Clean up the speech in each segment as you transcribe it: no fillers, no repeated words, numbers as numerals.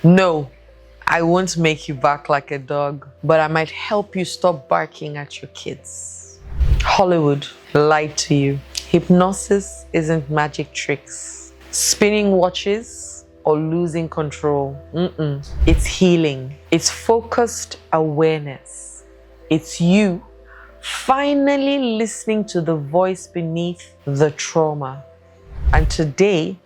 No, I won't make you bark like a dog, but I might help you stop barking at your kids. Hollywood lied to you. Hypnosis isn't magic tricks, spinning watches, or losing control. It's healing. It's focused awareness. It's you finally listening to the voice beneath the trauma. And today,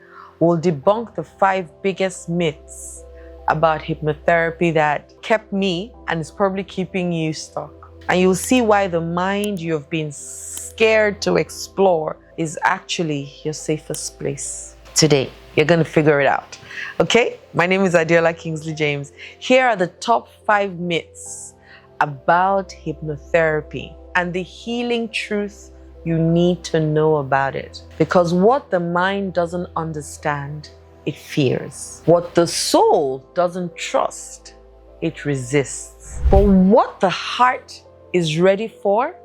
we'll debunk the 5 biggest myths about hypnotherapy that kept me and is probably keeping you stuck. And you'll see why the mind you have been scared to explore is actually your safest place. Today, you're going to figure it out. Okay? My name is Adiola Kingsley James. Here are the top 5 myths about hypnotherapy and the healing truth you need to know about it. Because what the mind doesn't understand, it fears. What the soul doesn't trust, it resists. But what the heart is ready for,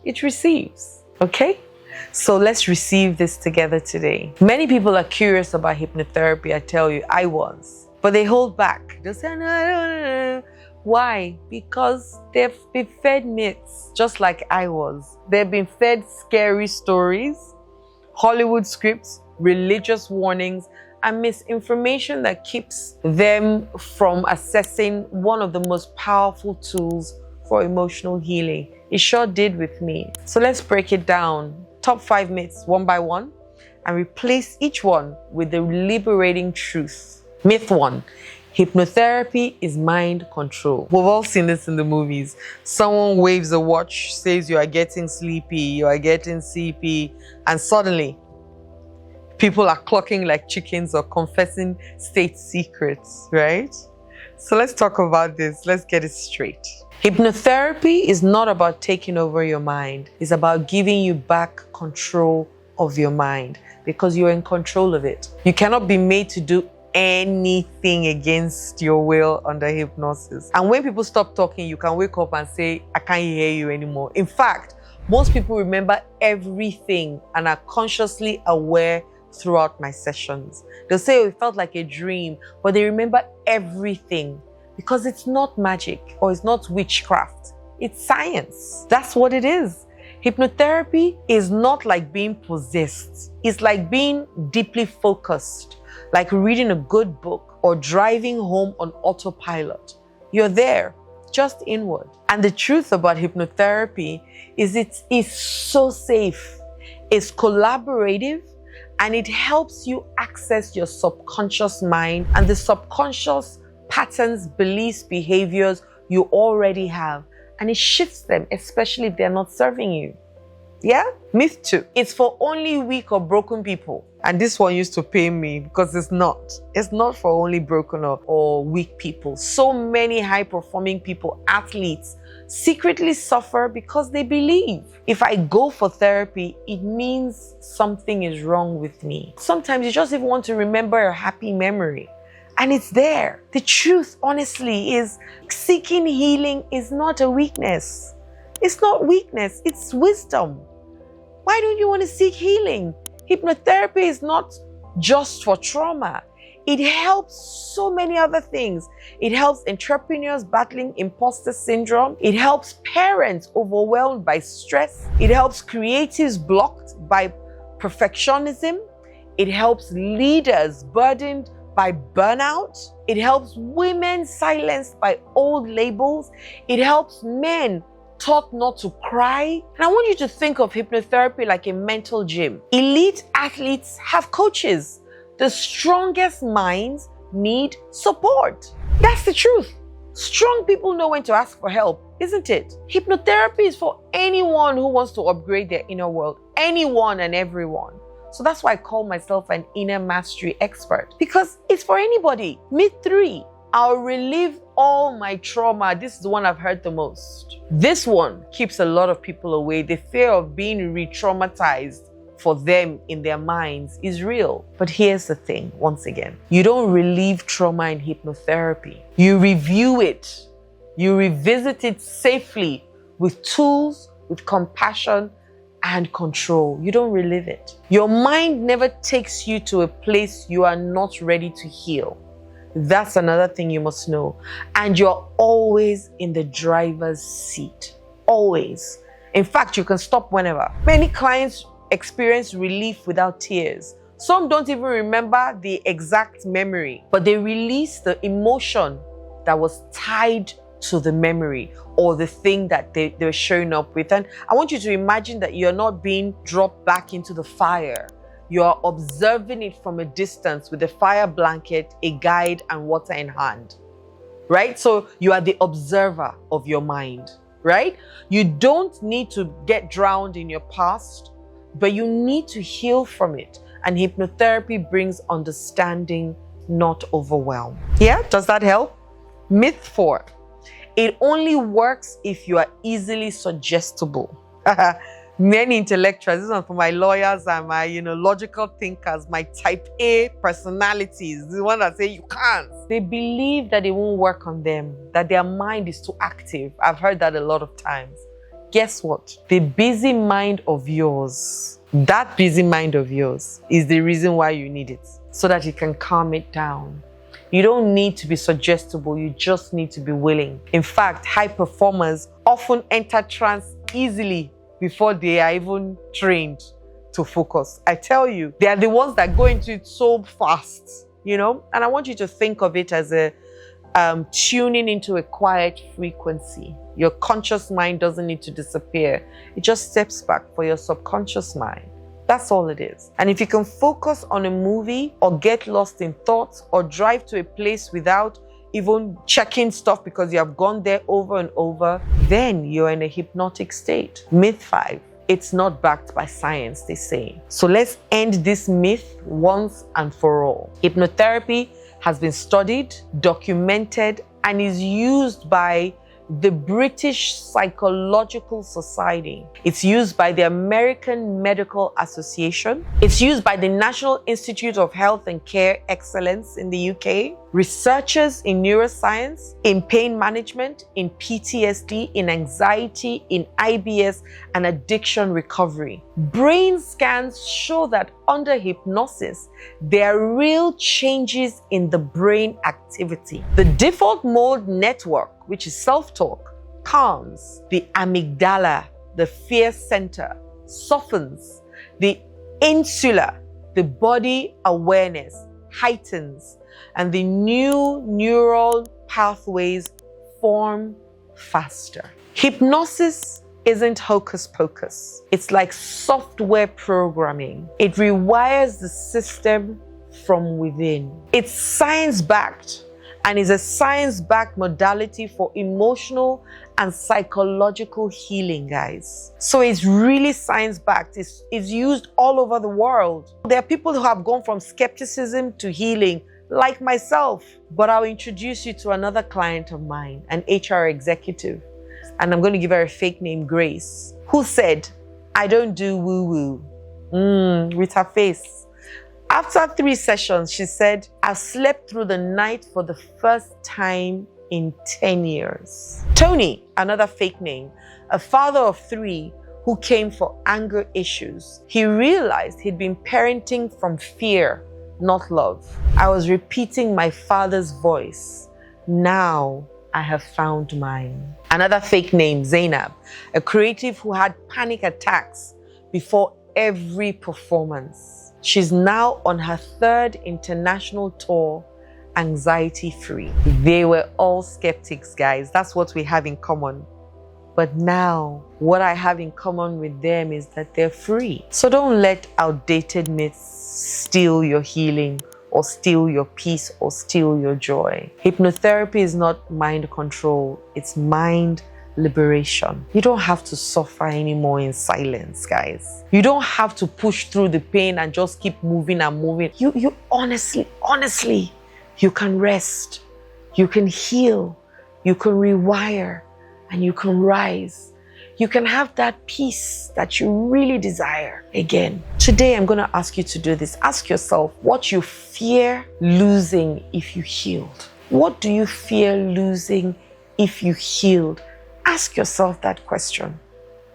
it receives. Okay? So let's receive this together today. Many people are curious about hypnotherapy. I tell you, I was. But they hold back. They say, no. Why? Because they've been fed myths, just like I was. They've been fed scary stories, Hollywood scripts, religious warnings, and misinformation that keeps them from accessing one of the most powerful tools for emotional healing. It sure did with me. So let's break it down. Top 5 myths one by one and replace each one with the liberating truth. Myth 1. Hypnotherapy is mind control. We've all seen this in the movies. Someone waves a watch, says you are getting sleepy, you are getting CP, and suddenly people are clucking like chickens or confessing state secrets, right? So let's talk about this. Let's get it straight. Hypnotherapy is not about taking over your mind. It's about giving you back control of your mind because you're in control of it. You cannot be made to do anything against your will under hypnosis. And when people stop talking, you can wake up and say, I can't hear you anymore. In fact, most people remember everything and are consciously aware throughout my sessions. They'll say, oh, it felt like a dream, but they remember everything because it's not magic or it's not witchcraft. It's science. That's what it is. Hypnotherapy is not like being possessed. It's like being deeply focused, like reading a good book or driving home on autopilot. You're there, just inward. And the truth about hypnotherapy is it is so safe. It's collaborative and it helps you access your subconscious mind and the subconscious patterns, beliefs, behaviors you already have. And it shifts them, especially if they're not serving you. Yeah? Myth 2. It's for only weak or broken people. And this one used to pain me because it's not. It's not for only broken or weak people. So many high-performing people, athletes, secretly suffer because they believe if I go for therapy, it means something is wrong with me. Sometimes you just even want to remember a happy memory. And it's there. The truth, honestly, is seeking healing is not a weakness. It's not weakness, it's wisdom. Why don't you want to seek healing? Hypnotherapy is not just for trauma. It helps so many other things. It helps entrepreneurs battling imposter syndrome. It helps parents overwhelmed by stress. It helps creatives blocked by perfectionism. It helps leaders burdened by burnout. It helps women silenced by old labels. It helps men taught not to cry. And I want you to think of hypnotherapy like a mental gym. Elite athletes have coaches. The strongest minds need support. That's the truth. Strong people know when to ask for help, isn't it? Hypnotherapy is for anyone who wants to upgrade their inner world. Anyone and everyone. So that's why I call myself an inner mastery expert, because it's for anybody. Myth 3, I'll relive all my trauma. This is the one I've heard the most. This one keeps a lot of people away. The fear of being re-traumatized for them in their minds is real. But here's the thing, once again, you don't relieve trauma in hypnotherapy. You review it. You revisit it safely with tools, with compassion, and control. You don't relive it. Your mind never takes you to a place you are not ready to heal. That's another thing you must know. And you're always in the driver's seat. Always. In fact, you can stop whenever. Many clients experience relief without tears. Some don't even remember the exact memory, but they release the emotion that was tied to the memory or the thing that they're showing up with. And I want you to imagine that you're not being dropped back into the fire. You're observing it from a distance with a fire blanket, a guide, and water in hand, right? So you are the observer of your mind, right? You don't need to get drowned in your past, but you need to heal from it. And hypnotherapy brings understanding, not overwhelm. Yeah, does that help? Myth 4. It only works if you are easily suggestible. Many intellectuals, this is for my lawyers and my logical thinkers, my type A personalities, the one that say you can't. They believe that it won't work on them, that their mind is too active. I've heard that a lot of times. Guess what? The busy mind of yours, that busy mind of yours is the reason why you need it, so that you can calm it down. You don't need to be suggestible, you just need to be willing. In fact, high performers often enter trance easily before they are even trained to focus. I tell you, they are the ones that go into it so fast, And I want you to think of it as a tuning into a quiet frequency. Your conscious mind doesn't need to disappear. It just steps back for your subconscious mind. That's all it is. And if you can focus on a movie or get lost in thoughts or drive to a place without even checking stuff because you have gone there over and over, then you're in a hypnotic state. Myth 5. It's not backed by science, they say. So let's end this myth once and for all. Hypnotherapy has been studied, documented, and is used by the British Psychological Society. It's used by the American Medical Association. It's used by the National Institute of Health and Care Excellence in the UK. Researchers in neuroscience, in pain management, in PTSD, in anxiety, in IBS, and addiction recovery. Brain scans show that under hypnosis, there are real changes in the brain activity. The default mode network, which is self-talk, calms the amygdala, the fear center, softens the insula, the body awareness, heightens, and the new neural pathways form faster. Hypnosis isn't hocus pocus. It's like software programming. It rewires the system from within. It's science-backed and is a science-backed modality for emotional and psychological healing, guys. So it's really science-backed. It's used all over the world. There are people who have gone from skepticism to healing, like myself. But I'll introduce you to another client of mine, an HR executive. And I'm going to give her a fake name, Grace, who said, I don't do woo-woo, with her face. After 3 sessions, she said, I slept through the night for the first time in 10 years. Tony, another fake name, a father of 3 who came for anger issues. He realized he'd been parenting from fear, not love. I was repeating my father's voice. Now I have found mine. Another fake name, Zainab, a creative who had panic attacks before every performance. She's now on her 3rd international tour, anxiety-free. They were all skeptics, guys. That's what we have in common. But now, what I have in common with them is that they're free. So don't let outdated myths steal your healing, or steal your peace, or steal your joy. Hypnotherapy is not mind control, it's mind liberation. You don't have to suffer anymore in silence, guys. You don't have to push through the pain and just keep moving and moving. You honestly, you can rest, you can heal, you can rewire, and you can rise. You can have that peace that you really desire again. Today, I'm going to ask you to do this. Ask yourself what you fear losing if you healed. What do you fear losing if you healed? Ask yourself that question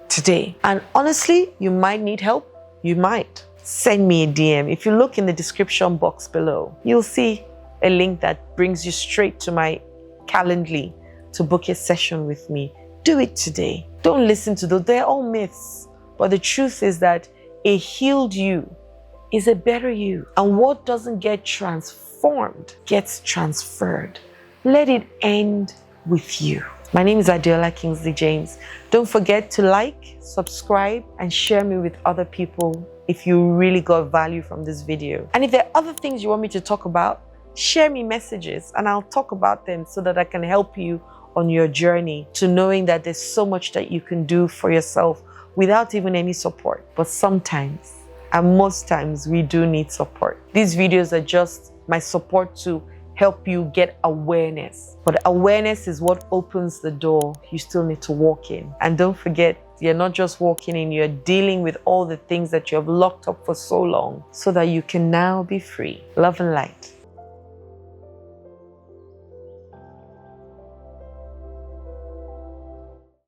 today. And honestly, you might need help. You might. Send me a DM. If you look in the description box below, you'll see a link that brings you straight to my Calendly to book a session with me. Do it today. Don't listen to those. They're all myths. But the truth is that a healed you is a better you. And what doesn't get transformed gets transferred. Let it end with you. My name is Adiola Kingsley James. Don't forget to like, subscribe, and share me with other people if you really got value from this video. And if there are other things you want me to talk about, share me messages and I'll talk about them so that I can help you on your journey to knowing that there's so much that you can do for yourself without even any support. But sometimes, and most times, we do need support. These videos are just my support to help you get awareness. But awareness is what opens the door you still need to walk in. And don't forget, you're not just walking in, you're dealing with all the things that you have locked up for so long so that you can now be free. Love and light.